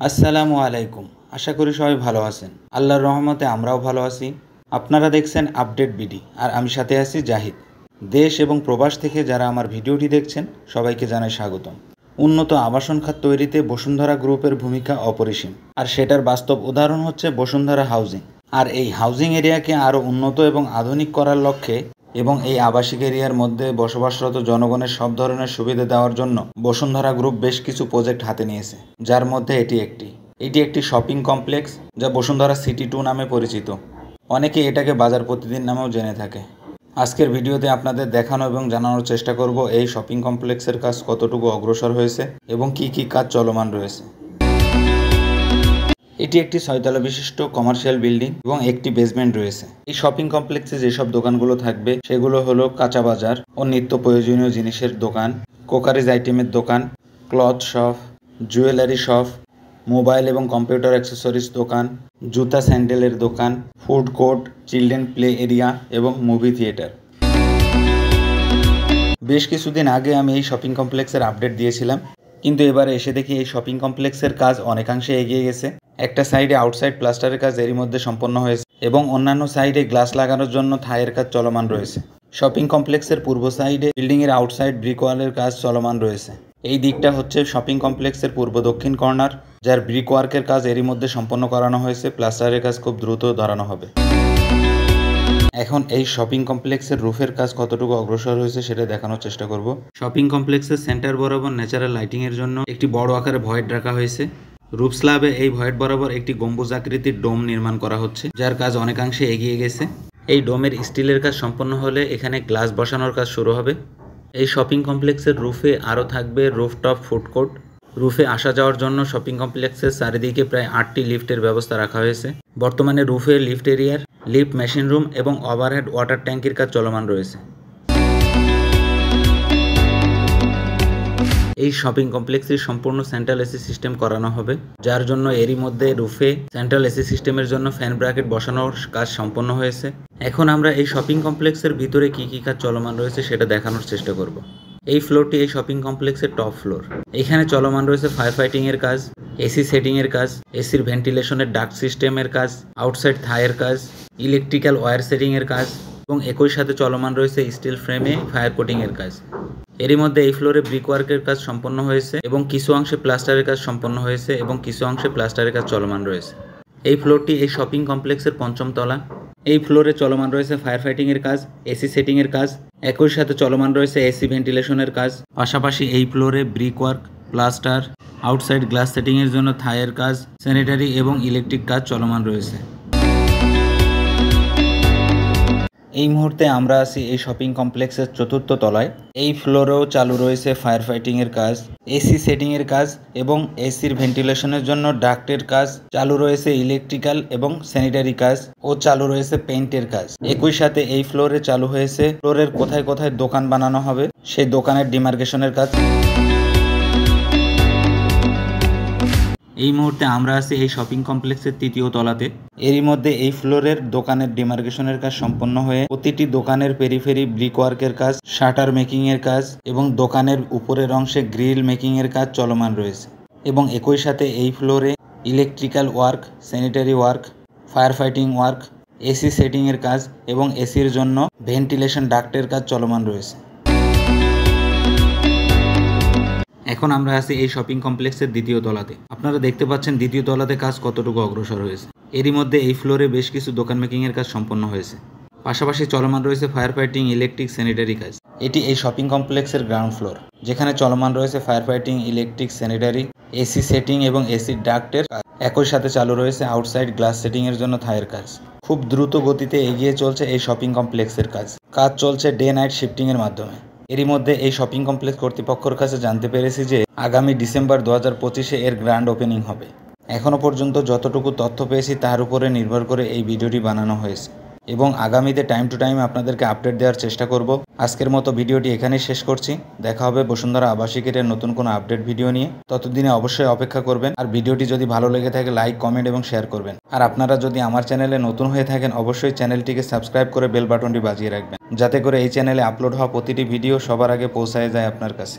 আসসালামু আলাইকুম। আশা করি সবাই ভালো আছেন। আল্লাহর রহমতে আমরাও ভালো আছি। আপনারা দেখছেন আপডেট বিডি আর আমি সাথে আছি জাহিদ। দেশ এবং প্রবাস থেকে যারা আমার ভিডিওটি দেখছেন সবাইকে জানাই স্বাগতম। উন্নত আবাসন খাত তৈরিতে বসুন্ধরা গ্রুপের ভূমিকা অপরিসীম, আর সেটার বাস্তব উদাহরণ হচ্ছে বসুন্ধরা হাউজিং। আর এই হাউজিং এরিয়াকে আরও উন্নত এবং আধুনিক করার লক্ষ্যে এবং এই আবাসিক এরিয়ার মধ্যে বসবাসরত জনগণের সব ধরনের সুবিধা দেওয়ার জন্য বসুন্ধরা গ্রুপ বেশ কিছু প্রজেক্ট হাতে নিয়েছে, যার মধ্যে এটি একটি শপিং কমপ্লেক্স যা বসুন্ধরা সিটি 2 নামে পরিচিত। অনেকে এটাকে বাজার প্রতিদিন নামেও জেনে থাকে। আজকের ভিডিওতে আপনাদের দেখানো এবং জানানোর চেষ্টা করব এই শপিং কমপ্লেক্সের কাজ কতটুকু অগ্রসর হয়েছে এবং কি কি কাজ চলমান রয়েছে। এটি একটি 6 তলা বিশিষ্ট কমার্শিয়াল বিল্ডিং এবং একটি বেসমেন্ট রয়েছে। এই শপিং কমপ্লেক্সে যেসব দোকানগুলো থাকবে সেগুলো হলো কাঁচা বাজার ও নিত্য প্রয়োজনীয় জিনিসের দোকান, কোকারিজ আইটেমের দোকান, cloth shop, jewellery shop, mobile এবং কম্পিউটার অ্যাক্সেসরিজ দোকান, জুতা স্যান্ডেলের দোকান, food court, children play area এবং মুভি থিয়েটার। বেশ কিছুদিন আগে আমি এই শপিং কমপ্লেক্সের আপডেট দিয়েছিলাম, কিন্তু এবারে এসে দেখি এই শপিং কমপ্লেক্সের কাজ অনেকাংশে এগিয়ে গেছে। একটা সাইডে আউটসাইড প্লাস্টারের কাজ এরই মধ্যে সম্পন্ন হয়েছে এবং অন্যান্য সাইডে গ্লাস লাগানোর জন্য থাইয়ের কাজ চলমান রয়েছে। শপিং কমপ্লেক্সের পূর্ব সাইডে বিল্ডিংয়ের আউটসাইড ব্রিক ওয়ালের কাজ চলমান রয়েছে। এই দিকটা হচ্ছে শপিং কমপ্লেক্সের পূর্ব দক্ষিণ কর্নার, যার ব্রিক ওয়ার্কের কাজ এরই মধ্যে সম্পন্ন করানো হয়েছে। প্লাস্টারের কাজ খুব দ্রুত ধরানো হবে। এখন এই শপিং কমপ্লেক্সের রুফের কাজ কতটুকু অগ্রসর হয়েছে সেটা দেখানোর চেষ্টা করব। শপিং কমপ্লেক্সের সেন্টার বরাবর ন্যাচারাল লাইটিংয়ের জন্য একটি বড় আকারে ভয়েড রাখা হয়েছে। রুফ স্ল্যাবে এই ভয়েড বরাবর একটি গম্বুজ আকৃতির ডোম নির্মাণ করা হচ্ছে, যার কাজ অনেকাংশে এগিয়ে গেছে। এই ডোমের স্টিলের কাজ সম্পন্ন হলে এখানে গ্লাস বসানোর কাজ শুরু হবে। এই শপিং কমপ্লেক্সের রুফে আরও থাকবে রুফটপ ফুড কোর্ট। রুফে আসা যাওয়ার জন্য শপিং কমপ্লেক্সের চারিদিকে প্রায় 8টি লিফটের ব্যবস্থা রাখা হয়েছে। বর্তমানে রুফে লিফট এরিয়ার, লিফট মেশিন রুম এবং ওভারহেড ওয়াটার ট্যাঙ্কির কাজ চলমান রয়েছে। এই শপিং কমপ্লেক্সের সম্পূর্ণ সেন্ট্রাল এসি সিস্টেম করানো হবে, যার জন্য এরই মধ্যে রুফে সেন্ট্রাল এসি সিস্টেমের জন্য ফ্যান ব্র্যাকেট বসানোর কাজ সম্পন্ন হয়েছে। এখন আমরা এই শপিং কমপ্লেক্সের ভিতরে কি কি কাজ চলমান রয়েছে সেটা দেখানোর চেষ্টা করব। এই ফ্লোরটি এই শপিং কমপ্লেক্সের টপ ফ্লোর। এখানে চলমান রয়েছে ফায়ার ফাইটিং এর কাজ, এসি সেটিং এর কাজ, এসির ভেন্টিলেশনের ডাক্ট সিস্টেমের কাজ, আউটসাইড থাইয়ের কাজ, ইলেকট্রিক্যাল ওয়্যার সেটিং এর কাজ এবং একই সাথে চলমান রয়েছে স্টিল ফ্রেমে ফায়ার কোটিং এর কাজ। এরই মধ্যে এই ফ্লোরে ব্রিক ওয়ার্কের কাজ সম্পন্ন হয়েছে এবং কিছু অংশে প্লাস্টারের কাজ সম্পন্ন হয়েছে এবং কিছু অংশে প্লাস্টারের কাজ চলমান রয়েছে। এই ফ্লোরটি এই শপিং কমপ্লেক্সের 5ম তলা। এই ফ্লোরে চলমান রয়েছে ফায়ার ফাইটিং এর কাজ, এসি সেটিং এর কাজ, একই সাথে চলমান রয়েছে এসি ভেন্টিলেশনের কাজ। পাশাপাশি এই ফ্লোরে brick work, plaster, outside glass setting এর জন্য থাইয়ের কাজ, স্যানিটারি এবং ইলেকট্রিক কাজ চলমান রয়েছে। এই মুহূর্তে আমরা আছি এই শপিং কমপ্লেক্সের 4র্থ তলায়। এই ফ্লোরেও চালু রয়েছে ফায়ার ফাইটিং এর কাজ, এসি সেটিং এর কাজ এবং এসির ভেন্টিলেশনের জন্য ডাক্টের কাজ। চালু রয়েছে ইলেকট্রিক্যাল এবং স্যানিটারি কাজ ও চালু রয়েছে পেইন্টের কাজ। একই সাথে এই ফ্লোরে চালু হয়েছে ফ্লোরের কোথায় কোথায় দোকান বানানো হবে সেই দোকানের ডিমার্কেশনের কাজ। এই মুহূর্তে আমরা আছি এই শপিং কমপ্লেক্সের 3য় তলাতে। এরই মধ্যে এই ফ্লোরের দোকানের ডিমার্কেশনের কাজ সম্পন্ন হয়ে প্রতিটি দোকানের পেরিফেরি ব্রিক ওয়ার্কের কাজ, শাটার মেকিং এর কাজ এবং দোকানের উপরের অংশে গ্রিল মেকিং এর কাজ চলমান রয়েছে। এবং একই সাথে এই ফ্লোরে electrical work, sanitary work, fire fighting work, AC setting এর কাজ এবং এসির জন্য ভেন্টিলেশন ডাক্টের কাজ চলমান রয়েছে। এখন আমরা আছি এই শপিং কমপ্লেক্সের 2য় তলাতে। আপনারা দেখতে পাচ্ছেন 2য় তলাতে কাজ কতটুকু অগ্রসর হয়েছে। এরই মধ্যে এই ফ্লোরে বেশ কিছু দোকান মেকিং এর কাজ সম্পন্ন হয়েছে। পাশাপাশি চলমান রয়েছে ফায়ার ফাইটিং, ইলেকট্রিক, স্যানিটারি কাজ। এটি এই শপিং কমপ্লেক্সের গ্রাউন্ড ফ্লোর, যেখানে চলমান রয়েছে fire fighting, electric, sanitary, AC setting এবং এসি ডাক্টের কাজ। একই সাথে চালু রয়েছে আউটসাইড গ্লাস সেটিং এর জন্য থাইয়ের কাজ। খুব দ্রুত গতিতে এগিয়ে চলছে এই শপিং কমপ্লেক্সের কাজ। কাজ চলছে ডে নাইট শিফটিং এর মাধ্যমে। এরই মধ্যে এই শপিং কমপ্লেক্স কর্তৃপক্ষের কাছে জানতে পেরেছি যে আগামী ডিসেম্বর 2025-এ এর গ্র্যান্ড ওপেনিং হবে। এখনও পর্যন্ত যতটুকু তথ্য পেয়েছি তার উপরে নির্ভর করে এই ভিডিওটি বানানো হয়েছে এবং আগামীতে টাইম টু টাইম আপনাদেরকে আপডেট দেওয়ার চেষ্টা করব। আজকের মতো ভিডিওটি এখানেই শেষ করছি। দেখা হবে বসুন্ধরা আবাসিকের নতুন কোনো আপডেট ভিডিও নিয়ে। ততদিনে অবশ্যই অপেক্ষা করবেন। আর ভিডিওটি যদি ভালো লেগে থাকে লাইক, কমেন্ট এবং শেয়ার করবেন। আর আপনারা যদি আমার চ্যানেলে নতুন হয়ে থাকেন অবশ্যই চ্যানেলটিকে সাবস্ক্রাইব করে বেল বাটনটি বাজিয়ে রাখবেন, যাতে করে এই চ্যানেলে আপলোড হওয়া প্রতিটি ভিডিও সবার আগে পৌঁছায় যায় আপনার কাছে।